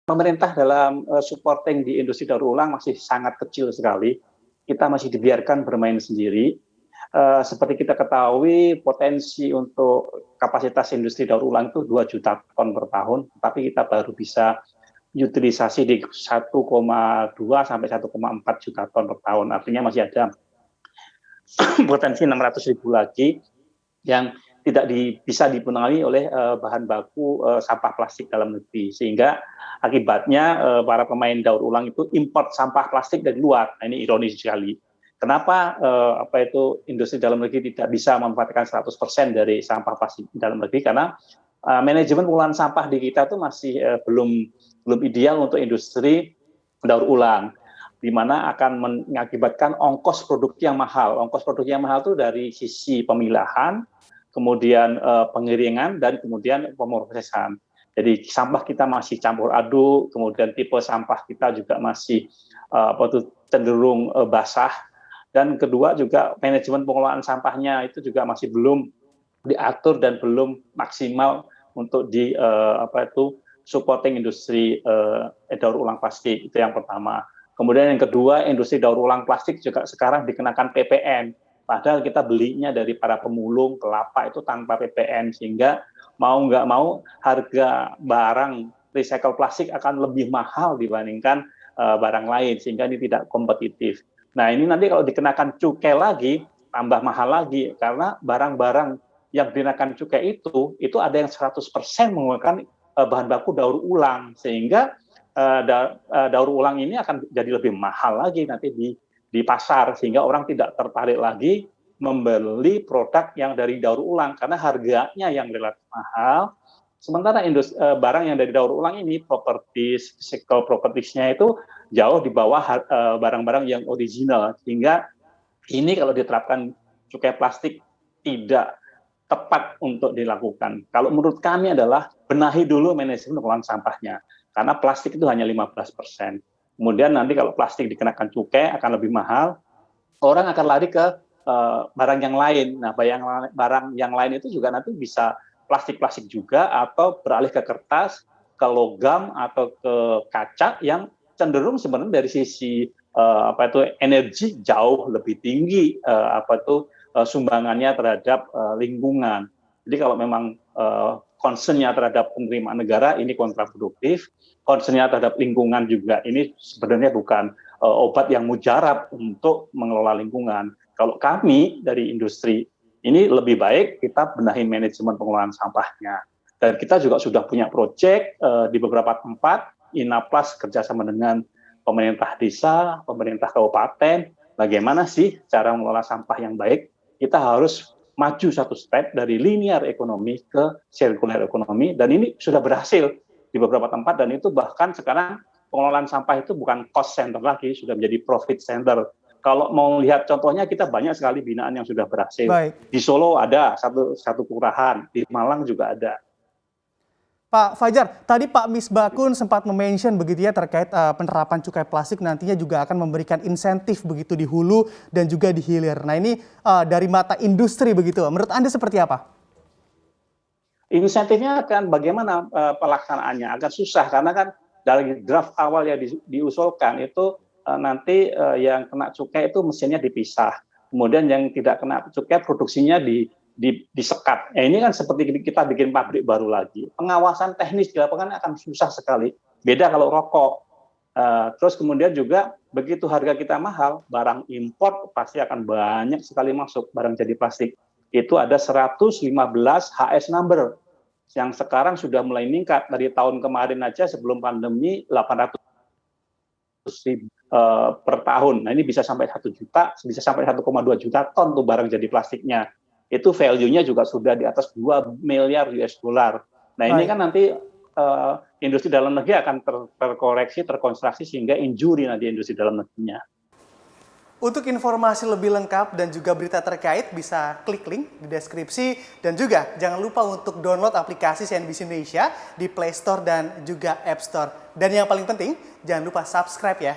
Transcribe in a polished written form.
pemerintah dalam supporting di industri daur ulang masih sangat kecil sekali. Kita masih dibiarkan bermain sendiri. Seperti kita ketahui, potensi untuk kapasitas industri daur ulang itu 2 juta ton per tahun, tapi kita baru bisa utilisasi di 1,2 sampai 1,4 juta ton per tahun. Artinya masih ada potensi 600.000 lagi yang tidak bisa dipenuhi oleh bahan baku sampah plastik dalam negeri, sehingga akibatnya para pemain daur ulang itu import sampah plastik dari luar. Nah, ini ironis sekali. Kenapa industri dalam negeri tidak bisa memanfaatkan 100% dari sampah plastik dalam negeri? Karena manajemen pengolahan sampah di kita itu masih belum ideal untuk industri daur ulang, di mana akan mengakibatkan ongkos produk yang mahal. Ongkos produk yang mahal itu dari sisi pemilahan, kemudian penggiringan, dan kemudian pemrosesan. Jadi sampah kita masih campur aduk, kemudian tipe sampah kita juga masih cenderung basah, dan kedua juga manajemen pengelolaan sampahnya itu juga masih belum diatur dan belum maksimal untuk supporting industri daur ulang plastik. Itu yang pertama. Kemudian yang kedua, industri daur ulang plastik juga sekarang dikenakan PPN. Padahal kita belinya dari para pemulung kelapa itu tanpa PPN, sehingga mau nggak mau harga barang recycle plastik akan lebih mahal dibandingkan barang lain, sehingga ini tidak kompetitif. Nah, ini nanti kalau dikenakan cukai lagi, tambah mahal lagi, karena barang-barang yang dikenakan cukai itu ada yang 100% menggunakan bahan baku daur ulang, sehingga daur ulang ini akan jadi lebih mahal lagi nanti di pasar, sehingga orang tidak tertarik lagi membeli produk yang dari daur ulang karena harganya yang relatif mahal. Sementara barang yang dari daur ulang ini, physical properties-nya itu jauh di bawah barang-barang yang original, sehingga ini kalau diterapkan cukai plastik tidak tepat untuk dilakukan. Kalau menurut kami adalah benahi dulu manajemen pengelolaan sampahnya, karena plastik itu hanya 15%. Kemudian nanti kalau plastik dikenakan cukai akan lebih mahal, orang akan lari ke barang yang lain. Nah, barang yang lain itu juga nanti bisa plastik-plastik juga, atau beralih ke kertas, ke logam, atau ke kaca yang cenderung sebenarnya dari sisi energi jauh lebih tinggi sumbangannya terhadap lingkungan. Jadi kalau memang concern-nya terhadap penerimaan negara ini kontraproduktif, concern-nya terhadap lingkungan juga ini sebenarnya bukan obat yang mujarab untuk mengelola lingkungan. Kalau kami dari industri ini lebih baik kita benahi manajemen pengelolaan sampahnya. Dan kita juga sudah punya proyek di beberapa tempat, Inaplas kerjasama dengan pemerintah desa, pemerintah kabupaten, bagaimana sih cara mengelola sampah yang baik. Kita harus maju satu step dari linear ekonomi ke circular ekonomi, dan ini sudah berhasil di beberapa tempat, dan itu bahkan sekarang pengelolaan sampah itu bukan cost center lagi, sudah menjadi profit center. Kalau mau lihat contohnya, kita banyak sekali binaan yang sudah berhasil. Baik. Di Solo ada satu kelurahan, di Malang juga ada. Pak Fajar, tadi Pak Misbakun sempat mention begitu ya terkait penerapan cukai plastik nantinya juga akan memberikan insentif begitu di hulu dan juga di hilir. Nah, ini dari mata industri begitu, menurut Anda seperti apa? Insentifnya akan bagaimana pelaksanaannya? Akan susah karena kan dari draft awal yang diusulkan itu nanti yang kena cukai itu mesinnya dipisah. Kemudian yang tidak kena cukai produksinya disekat. Ya, ini kan seperti kita bikin pabrik baru lagi. Pengawasan teknis di lapangan akan susah sekali. Beda kalau rokok. Terus kemudian juga begitu harga kita mahal, barang import pasti akan banyak sekali masuk barang jadi plastik. Itu ada 115 HS number yang sekarang sudah mulai meningkat. Dari tahun kemarin aja sebelum pandemi 800.000 per tahun. Nah, ini bisa sampai 1 juta, bisa sampai 1,2 juta ton tuh barang jadi plastiknya. Itu value-nya juga sudah di atas 2 miliar US dollar. Nah, ini kan nanti industri dalam negeri akan terkoreksi, terkonstruksi sehingga injury nanti industri dalam negerinya. Untuk informasi lebih lengkap dan juga berita terkait bisa klik link di deskripsi, dan juga jangan lupa untuk download aplikasi CNBC Indonesia di Play Store dan juga App Store. Dan yang paling penting, jangan lupa subscribe ya